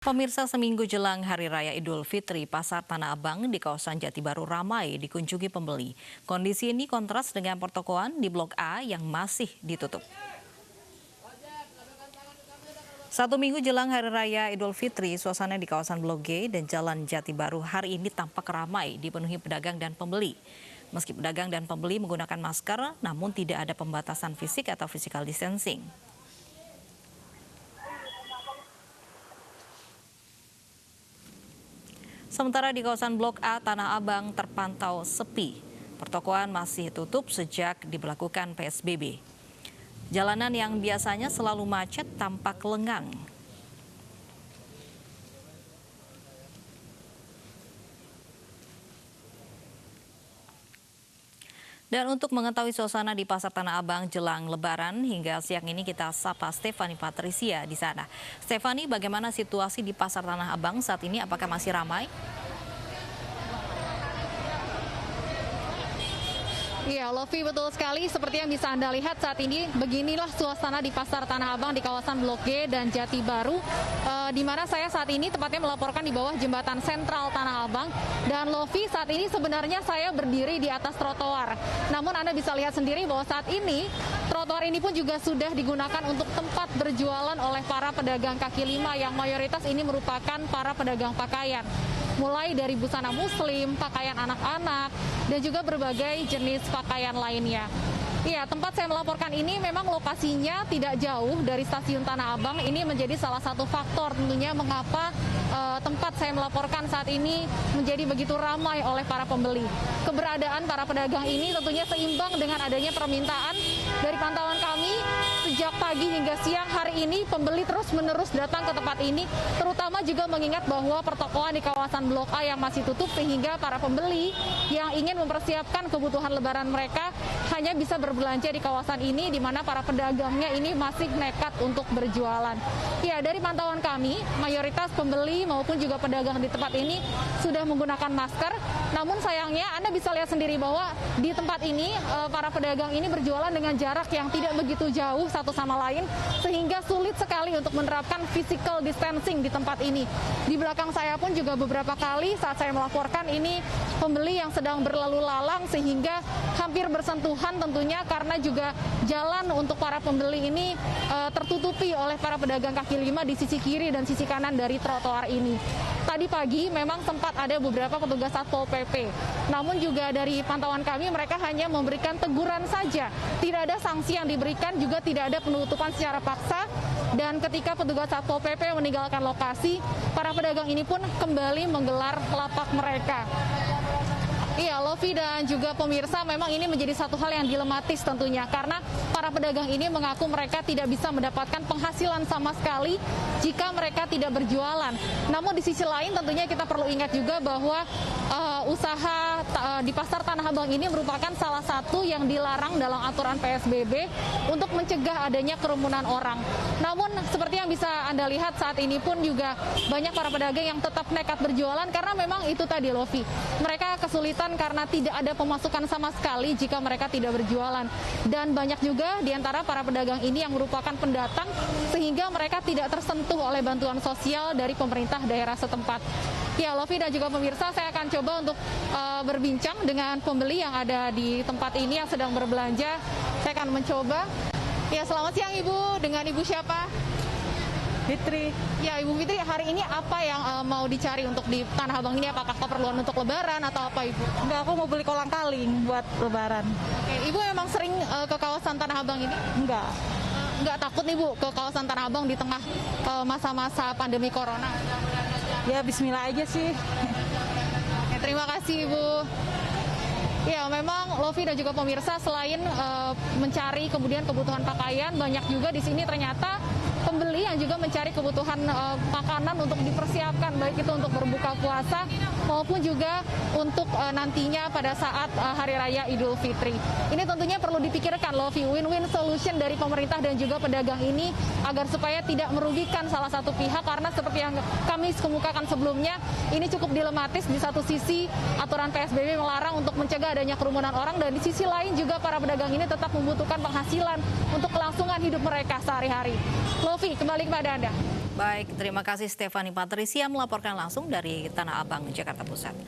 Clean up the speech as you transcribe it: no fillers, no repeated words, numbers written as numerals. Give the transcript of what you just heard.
Pemirsa, seminggu jelang Hari Raya Idul Fitri, Pasar Tanah Abang di kawasan Jati Baru ramai dikunjungi pembeli. Kondisi ini kontras dengan pertokoan di Blok A yang masih ditutup. Satu minggu jelang Hari Raya Idul Fitri, suasana di kawasan Blok G dan Jalan Jati Baru hari ini tampak ramai dipenuhi pedagang dan pembeli. Meski pedagang dan pembeli menggunakan masker, namun tidak ada pembatasan fisik atau physical distancing. Sementara di kawasan Blok A Tanah Abang terpantau sepi. Pertokoan masih tutup sejak diberlakukan PSBB. Jalanan yang biasanya selalu macet tampak lengang. Dan untuk mengetahui suasana di Pasar Tanah Abang jelang Lebaran hingga siang ini kita sapa Stefani Patricia di sana. Stefani, bagaimana situasi di Pasar Tanah Abang saat ini? Apakah masih ramai? Iya, Lovi, betul sekali. Seperti yang bisa Anda lihat saat ini, beginilah suasana di Pasar Tanah Abang di kawasan Blok G dan Jati Baru, di mana saya saat ini tepatnya melaporkan di bawah jembatan sentral Tanah Abang. Dan Lovi, saat ini sebenarnya saya berdiri di atas trotoar. Namun Anda bisa lihat sendiri bahwa saat ini trotoar ini pun juga sudah digunakan untuk tempat berjualan oleh para pedagang kaki lima yang mayoritas ini merupakan para pedagang pakaian. Mulai dari busana muslim, pakaian anak-anak, dan juga berbagai jenis pakaian lainnya. Iya, tempat saya melaporkan ini memang lokasinya tidak jauh dari stasiun Tanah Abang. Ini menjadi salah satu faktor tentunya mengapa tempat saya melaporkan saat ini menjadi begitu ramai oleh para pembeli. Keberadaan para pedagang ini tentunya seimbang dengan adanya permintaan. Dari pantauan kami, sejak pagi hingga siang hari ini pembeli terus-menerus datang ke tempat ini, terutama juga mengingat bahwa pertokoan di kawasan Blok A yang masih tutup sehingga para pembeli yang ingin mempersiapkan kebutuhan lebaran mereka hanya bisa berbelanja di kawasan ini, di mana para pedagangnya ini masih nekat untuk berjualan. Ya, dari pantauan kami, mayoritas pembeli maupun juga pedagang di tempat ini sudah menggunakan masker. Namun sayangnya Anda bisa lihat sendiri bahwa di tempat ini para pedagang ini berjualan dengan jarak yang tidak begitu jauh satu sama lain, sehingga sulit sekali untuk menerapkan physical distancing di tempat ini. Di belakang saya pun juga beberapa kali saat saya melaporkan ini pembeli yang sedang berlalu lalang sehingga hampir bersentuhan tentunya karena juga jalan untuk para pembeli ini tertutupi oleh para pedagang kaki lima di sisi kiri dan sisi kanan dari trotoar ini. Tadi pagi memang sempat ada beberapa petugas Satpol PP. Namun juga dari pantauan kami mereka hanya memberikan teguran saja. Tidak ada sanksi yang diberikan, juga tidak ada penutupan secara paksa. Dan ketika petugas Satpol PP meninggalkan lokasi, para pedagang ini pun kembali menggelar lapak mereka. Iya, Lovi dan juga pemirsa, memang ini menjadi satu hal yang dilematis tentunya karena para pedagang ini mengaku mereka tidak bisa mendapatkan penghasilan sama sekali jika mereka tidak berjualan. Namun di sisi lain tentunya kita perlu ingat juga bahwa usaha di Pasar Tanah Abang ini merupakan salah satu yang dilarang dalam aturan PSBB untuk mencegah adanya kerumunan orang. Namun seperti yang bisa Anda lihat saat ini pun juga banyak para pedagang yang tetap nekat berjualan karena memang itu tadi, Lovi. Mereka kesulitan karena tidak ada pemasukan sama sekali jika mereka tidak berjualan. Dan banyak juga di antara para pedagang ini yang merupakan pendatang sehingga mereka tidak tersentuh oleh bantuan sosial dari pemerintah daerah setempat. Ya, Lovi dan juga pemirsa, saya akan coba untuk berbincang dengan pembeli yang ada di tempat ini yang sedang berbelanja. Saya akan mencoba. Ya, selamat siang Ibu. Dengan Ibu siapa? Fitri. Ya, Ibu Fitri, hari ini apa yang mau dicari untuk di Tanah Abang ini? Apakah keperluan untuk lebaran atau apa, Ibu? Enggak, aku mau beli kolang kaling buat lebaran. Oke, Ibu memang sering ke kawasan Tanah Abang ini? Enggak. Nggak takut nih, Bu, ke kawasan Tanah Abang di tengah masa-masa pandemi corona? Ya bismillah aja sih. Oke, terima kasih, Ibu. Ya, memang Lovi dan juga pemirsa selain mencari kemudian kebutuhan pakaian, banyak juga di sini ternyata pembeli yang juga mencari kebutuhan makanan untuk dipersiapkan, baik itu untuk berbuka puasa maupun juga untuk nantinya pada saat Hari Raya Idul Fitri. Ini tentunya perlu dipikirkan, Lovi, win-win solution dari pemerintah dan juga pedagang ini agar supaya tidak merugikan salah satu pihak, karena seperti yang kami kemukakan sebelumnya, ini cukup dilematis. Di satu sisi aturan PSBB melarang untuk mencegah adanya kerumunan orang, dan di sisi lain juga para pedagang ini tetap membutuhkan penghasilan untuk kelangsungan hidup mereka sehari-hari. Lovi, kembali kepada Anda. Baik, terima kasih Stefani Patrisia melaporkan langsung dari Tanah Abang, Jakarta Pusat.